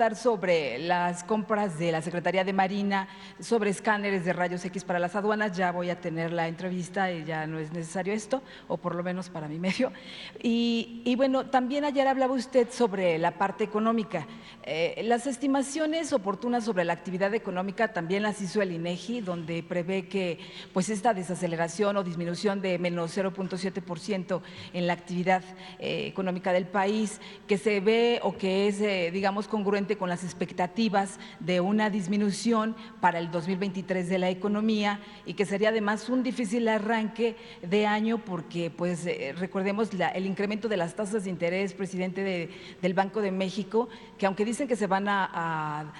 sobre las compras de la Secretaría de Marina, sobre escáneres de rayos X para las aduanas. Ya voy a tener la entrevista y ya no es necesario esto, o por lo menos para mi medio. Y bueno, también ayer hablaba usted sobre la parte económica. Las estimaciones oportunas sobre la actividad económica también las hizo el INEGI, donde prevé que pues esta desaceleración o disminución de menos 0.7% en la actividad económica del país, que se ve o que es, digamos, congruente con las expectativas de una disminución para el 2023 de la economía, y que sería además un difícil arranque de año porque, pues, recordemos el incremento de las tasas de interés, presidente del Banco de México, que aunque dicen que se van a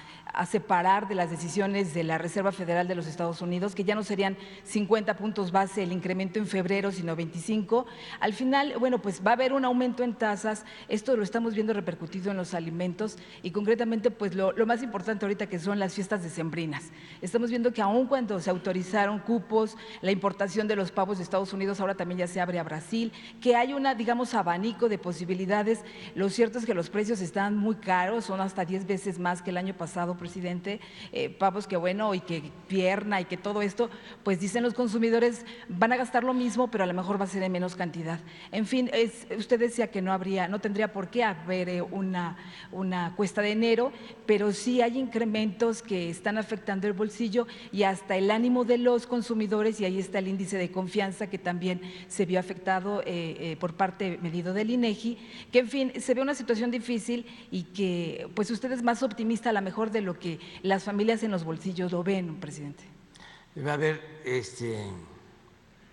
separar de las decisiones de la Reserva Federal de los Estados Unidos, que ya no serían 50 puntos base el incremento en febrero, sino 25. Al final, bueno, pues va a haber un aumento en tasas. Esto lo estamos viendo repercutido en los alimentos y concretamente, pues lo más importante ahorita, que son las fiestas decembrinas. Estamos viendo que aun cuando se autorizaron cupos, la importación de los pavos de Estados Unidos ahora también ya se abre a Brasil, que hay una, digamos, abanico de posibilidades. Lo cierto es que los precios están muy caros, son hasta 10 veces más que el año pasado, presidente. Pavos que, bueno, y que pierna y que todo esto, pues dicen los consumidores van a gastar lo mismo, pero a lo mejor va a ser en menos cantidad. En fin, usted decía que no tendría por qué haber una cuesta de enero, pero sí hay incrementos que están afectando el bolsillo y hasta el ánimo de los consumidores, y ahí está el índice de confianza que también se vio afectado por parte medido del INEGI, que en fin, se ve una situación difícil y que pues usted es más optimista a lo mejor de lo que las familias en los bolsillos lo ven, presidente. A ver,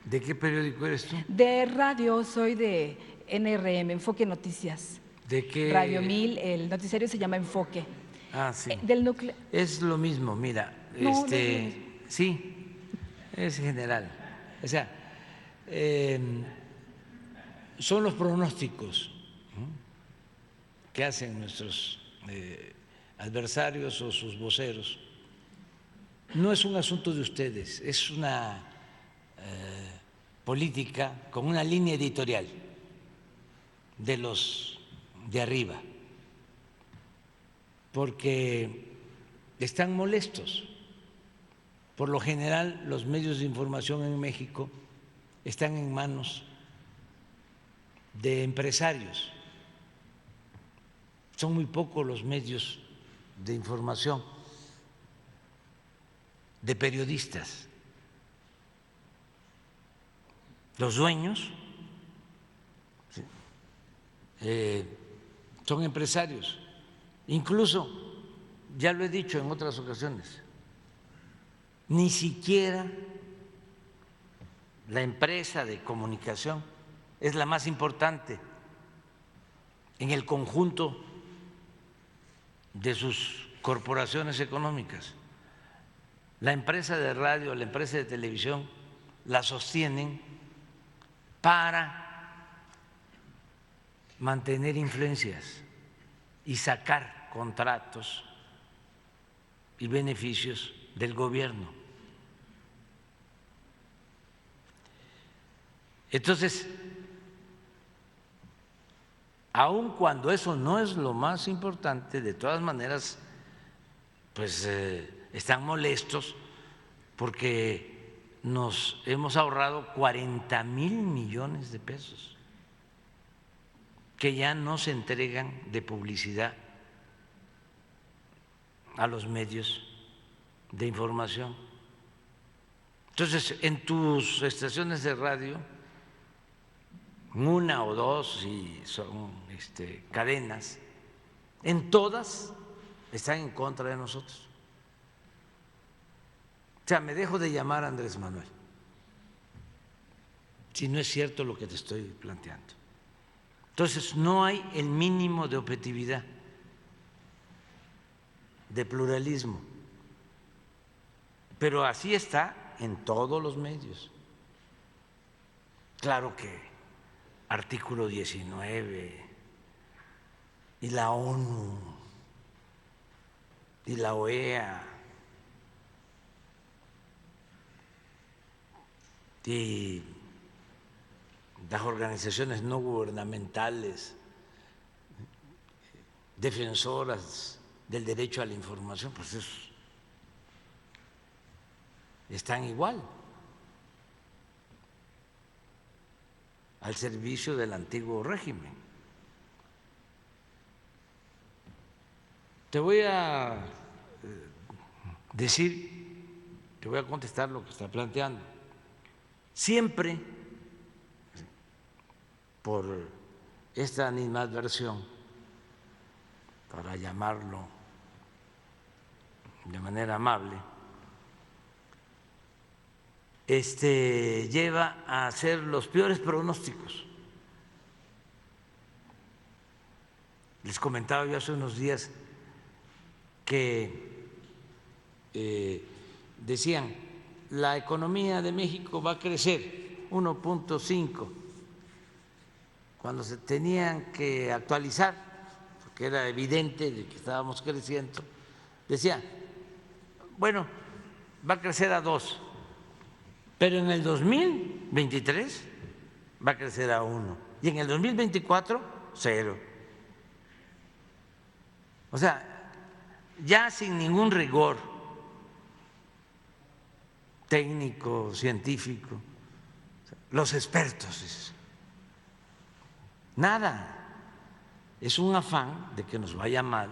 ¿de qué periódico eres tú? De radio, soy de NRM, Enfoque Noticias. ¿De qué? Radio 1000, el noticiario se llama Enfoque. Ah, sí. Del núcleo. Es lo mismo, mira, No, no es lo mismo. sí, es general. O sea, son los pronósticos, ¿no?, que hacen nuestros adversarios o sus voceros. No es un asunto de ustedes, es una política con una línea editorial de los de arriba, porque están molestos. Por lo general, los medios de información en México están en manos de empresarios. Son muy pocos los medios de información de periodistas. Los dueños son empresarios. Incluso, ya lo he dicho en otras ocasiones, ni siquiera la empresa de comunicación es la más importante en el conjunto de sus corporaciones económicas. La empresa de radio, la empresa de televisión la sostienen para mantener influencias y sacar contratos y beneficios del gobierno. Entonces, aun cuando eso no es lo más importante, de todas maneras, pues están molestos porque nos hemos ahorrado 40,000 millones de pesos que ya no se entregan de publicidad a los medios de información. Entonces, en tus estaciones de radio, una o dos, si son cadenas, en todas están en contra de nosotros. O sea, me dejo de llamar Andrés Manuel si no es cierto lo que te estoy planteando. Entonces, no hay el mínimo de objetividad, de pluralismo, pero así está en todos los medios. Claro que artículo 19 y la ONU y la OEA y las organizaciones no gubernamentales defensoras del derecho a la información, pues están igual, al servicio del antiguo régimen. Te voy a te voy a contestar lo que está planteando. Siempre, por esta animadversión, para llamarlo de manera amable, lleva a hacer los peores pronósticos. Les comentaba yo hace unos días que decían, la economía de México va a crecer 1.5, cuando se tenían que actualizar, porque era evidente de que estábamos creciendo, decía, bueno, va a crecer a 2, pero en el 2023 va a crecer a 1 y en el 2024 0. O sea, ya sin ningún rigor técnico, científico, los expertos, nada, es un afán de que nos vaya mal,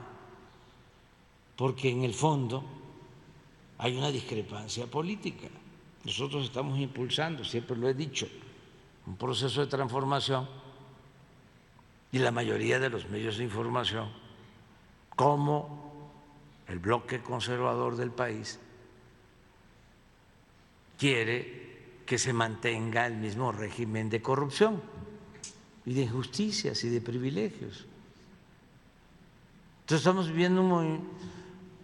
porque en el fondo hay una discrepancia política. Nosotros estamos impulsando, siempre lo he dicho, un proceso de transformación y la mayoría de los medios de información, como el bloque conservador del país, quiere que se mantenga el mismo régimen de corrupción y de injusticias y de privilegios. Entonces estamos viviendo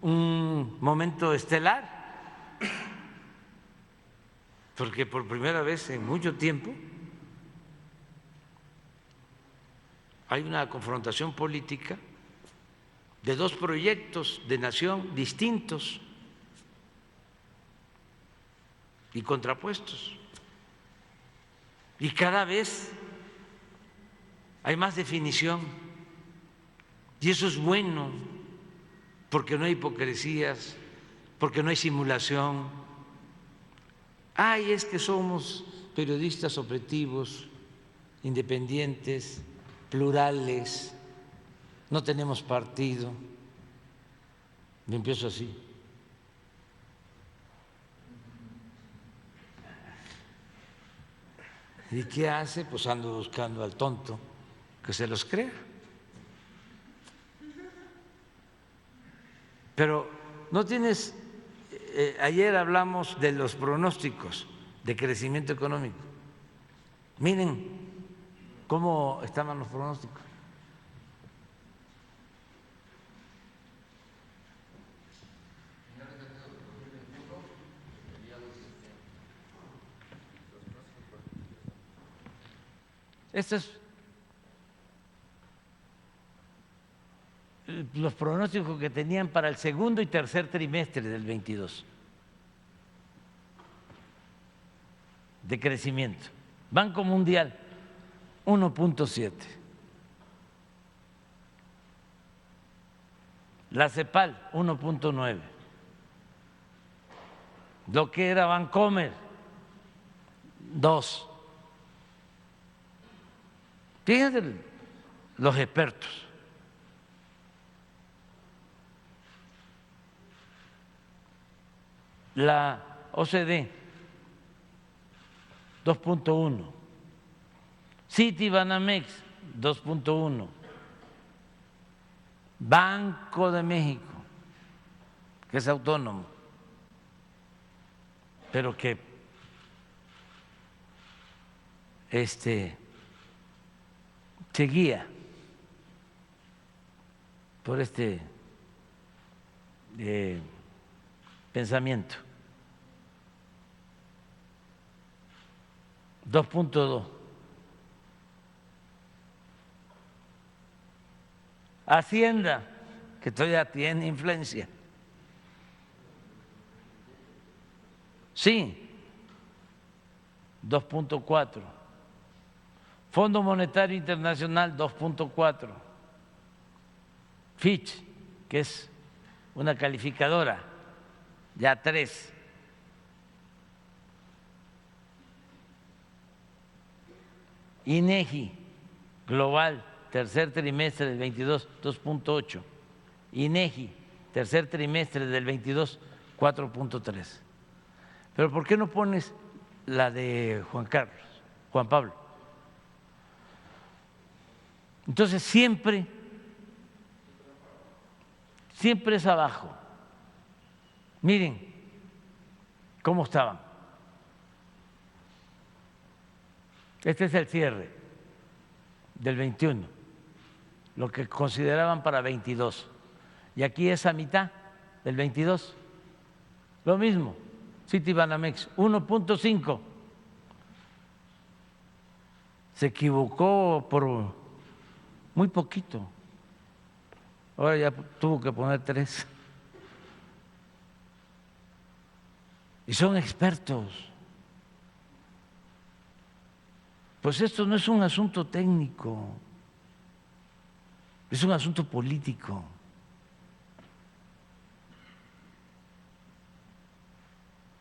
un momento estelar, porque por primera vez en mucho tiempo hay una confrontación política de dos proyectos de nación distintos y contrapuestos. Y cada vez hay más definición, y eso es bueno, porque no hay hipocresías, porque no hay simulación. Ay, es que somos periodistas objetivos, independientes, plurales, no tenemos partido. Me empiezo así. ¿Y qué hace? Pues ando buscando al tonto que se los crea. Pero no tienes, ayer hablamos de los pronósticos de crecimiento económico. Miren cómo estaban los pronósticos. Estos los pronósticos que tenían para el segundo y tercer trimestre del 22 de crecimiento. Banco Mundial 1.7, la CEPAL 1.9, lo que era Bancomer 2. Fíjense los expertos. La OCDE 2.1, Citibanamex 2.1, Banco de México, que es autónomo, pero que seguía por este pensamiento. 2.2. Hacienda, que todavía tiene influencia. Sí, 2.4. Fondo Monetario Internacional 2.4. Fitch, que es una calificadora, ya 3. INEGI global, tercer trimestre del 22, 2.8. INEGI, tercer trimestre del 22, 4.3. Pero ¿por qué no pones la de Juan Pablo? Entonces siempre es abajo. Miren cómo estaban. Este es el cierre del 21, lo que consideraban para 22. Y aquí es a mitad del 22. Lo mismo, Citibanamex, 1.5. Se equivocó por muy poquito. Ahora ya tuvo que poner 3. Y son expertos. Pues esto no es un asunto técnico, es un asunto político.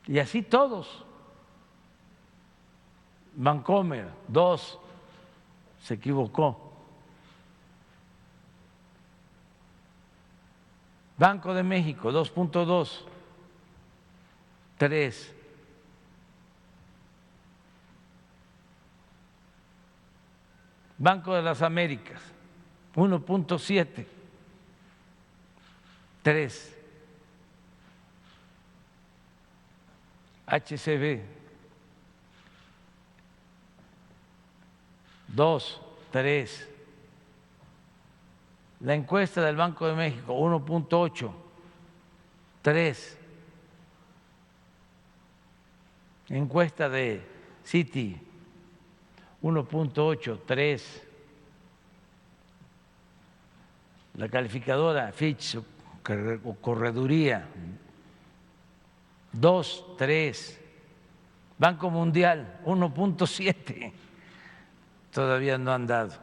Y así todos. Bancomer, 2, se equivocó. Banco de México, 2.2, 3. Banco de las Américas, 1.7, 3. HCB, 2, 3. La encuesta del Banco de México, 1.8, 3. Encuesta de Citi, 1.8, 3. La calificadora Fitch o correduría, 2, 3. Banco Mundial, 1.7. Todavía no han dado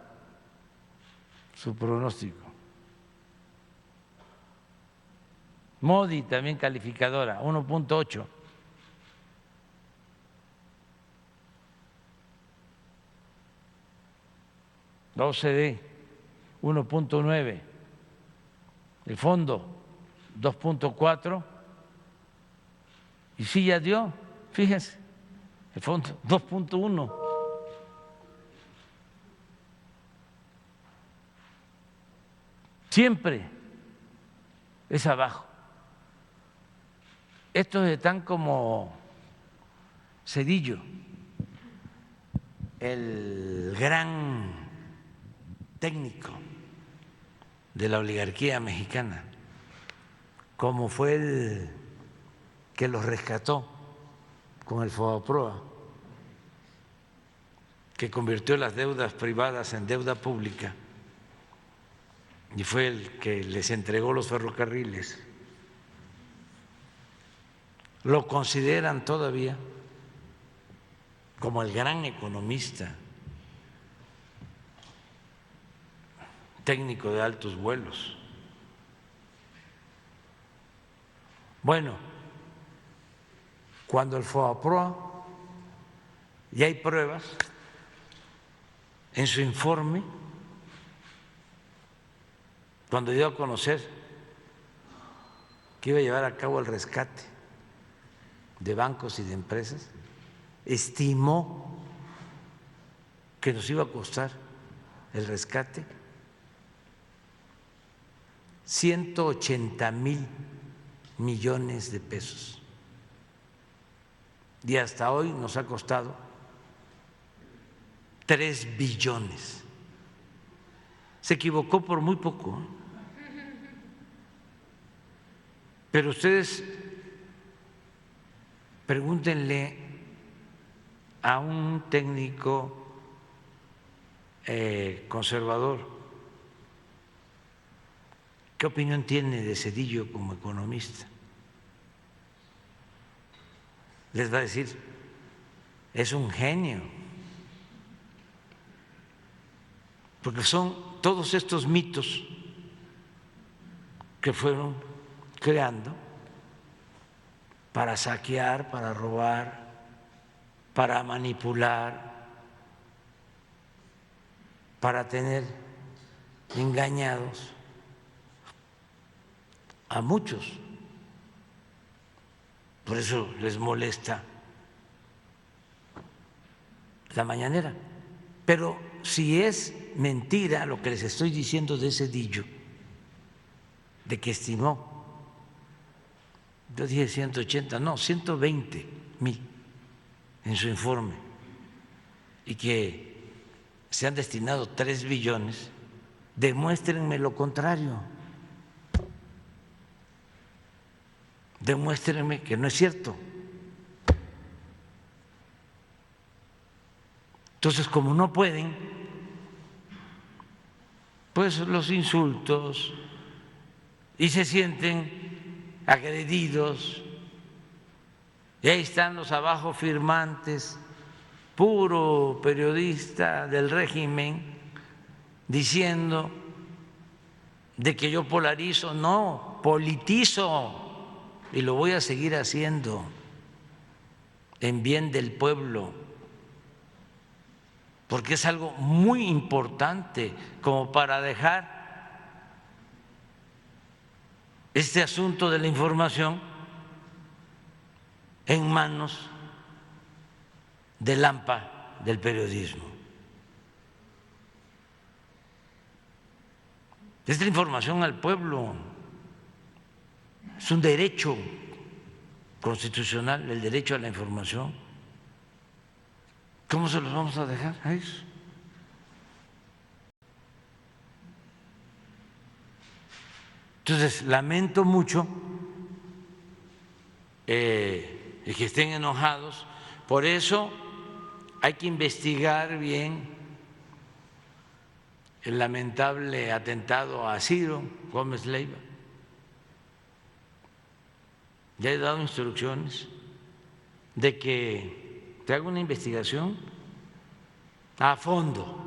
su pronóstico. Modi también calificadora, 1.8. La OCDE, 1.9. El fondo, 2.4. Y sí ya dio, fíjense, el fondo, 2.1. Siempre es abajo. Estos están como Cedillo, el gran técnico de la oligarquía mexicana, como fue el que los rescató con el Fobaproa, que convirtió las deudas privadas en deuda pública y fue el que les entregó los ferrocarriles. Lo consideran todavía como el gran economista, técnico de altos vuelos. Bueno, cuando el Fobaproa, y hay pruebas en su informe, cuando dio a conocer que iba a llevar a cabo el rescate de bancos y de empresas, estimó que nos iba a costar el rescate 180,000 millones de pesos. Y hasta hoy nos ha costado 3 billones. Se equivocó por muy poco. Pero ustedes pregúntenle a un técnico conservador qué opinión tiene de Cedillo como economista. Les va a decir, es un genio, porque son todos estos mitos que creando para saquear, para robar, para manipular, para tener engañados a muchos. Por eso les molesta la mañanera. Pero si es mentira lo que les estoy diciendo de ese dicho, de que estimó, yo dije 180, no, 120,000 en su informe, y que se han destinado 3 billones, demuéstrenme lo contrario. Demuéstrenme que no es cierto. Entonces, como no pueden, pues los insultos y se sienten agredidos. Y ahí están los abajo firmantes, puro periodista del régimen, diciendo de que yo polarizo. No, politizo, y lo voy a seguir haciendo en bien del pueblo, porque es algo muy importante como para dejar este asunto de la información en manos del AMPA del periodismo. Es la información al pueblo, es un derecho constitucional, el derecho a la información. ¿Cómo se los vamos a dejar a eso? Entonces, lamento mucho que estén enojados. Por eso hay que investigar bien el lamentable atentado a Ciro Gómez Leiva. Ya he dado instrucciones de que se haga una investigación a fondo,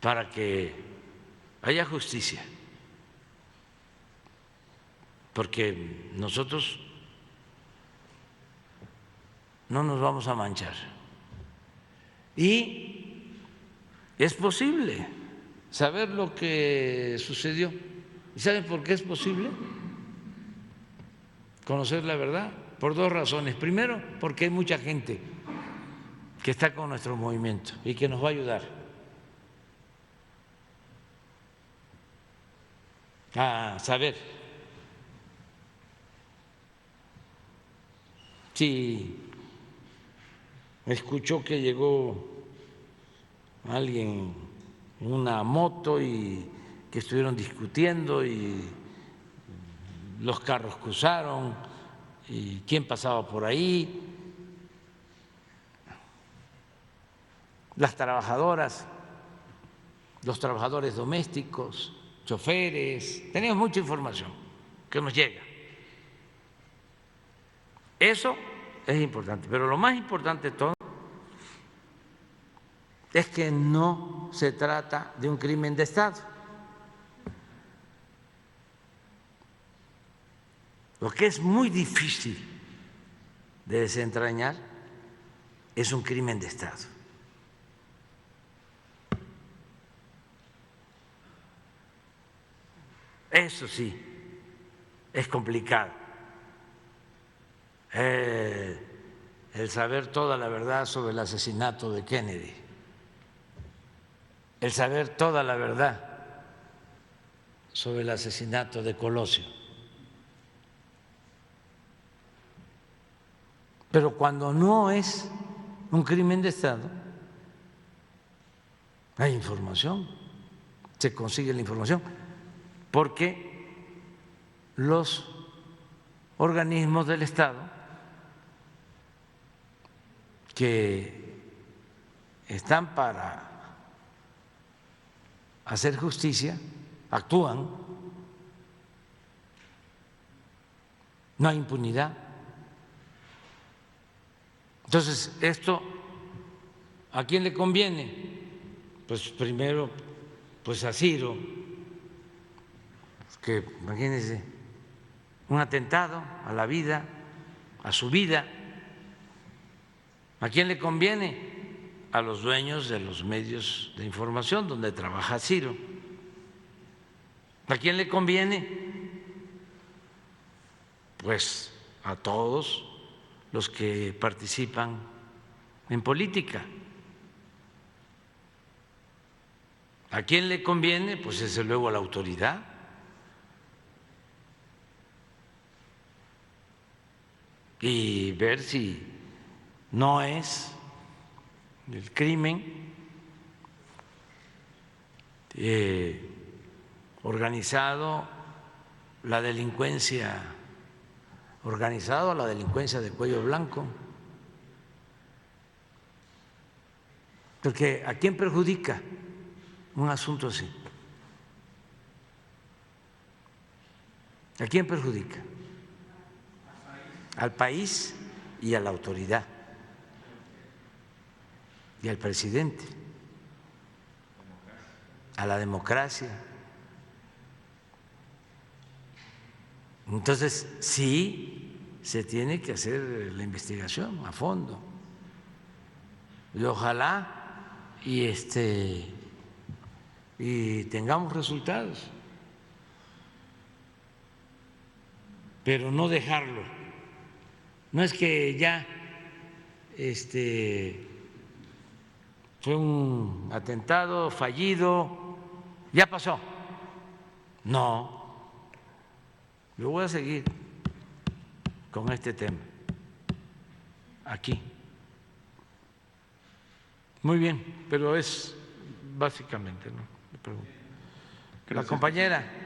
para que haya justicia, porque nosotros no nos vamos a manchar. Y es posible saber lo que sucedió. ¿Y saben por qué es posible conocer la verdad? Por 2 razones. Primero, porque hay mucha gente que está con nuestro movimiento y que nos va a ayudar a saber si escuchó que llegó alguien en una moto y que estuvieron discutiendo y los carros cruzaron y quién pasaba por ahí, las trabajadoras, los trabajadores domésticos, choferes. Tenemos mucha información que nos llega. Eso es importante, pero lo más importante de todo es que no se trata de un crimen de Estado. Lo que es muy difícil de desentrañar es un crimen de Estado. Eso sí, es complicado. El saber toda la verdad sobre el asesinato de Kennedy, el saber toda la verdad sobre el asesinato de Colosio. Pero cuando no es un crimen de Estado, hay información, se consigue la información, porque los organismos del Estado que están para hacer justicia actúan, no hay impunidad. Entonces, ¿esto a quién le conviene? Pues primero pues a Ciro, que imagínense, un atentado a la vida, a su vida. ¿A quién le conviene? A los dueños de los medios de información donde trabaja Ciro. ¿A quién le conviene? Pues a todos los que participan en política. ¿A quién le conviene? Pues desde luego a la autoridad. Y ver si no es el crimen organizado, la delincuencia organizada, la delincuencia de cuello blanco. Porque ¿a quién perjudica un asunto así? ¿A quién perjudica? Al país y a la autoridad y al presidente, a la democracia. Entonces, sí, se tiene que hacer la investigación a fondo y ojalá y tengamos resultados, pero no dejarlo. No es que ya fue un atentado fallido, ya pasó. No, yo voy a seguir con este tema aquí. Muy bien, pero es básicamente, ¿no? La compañera.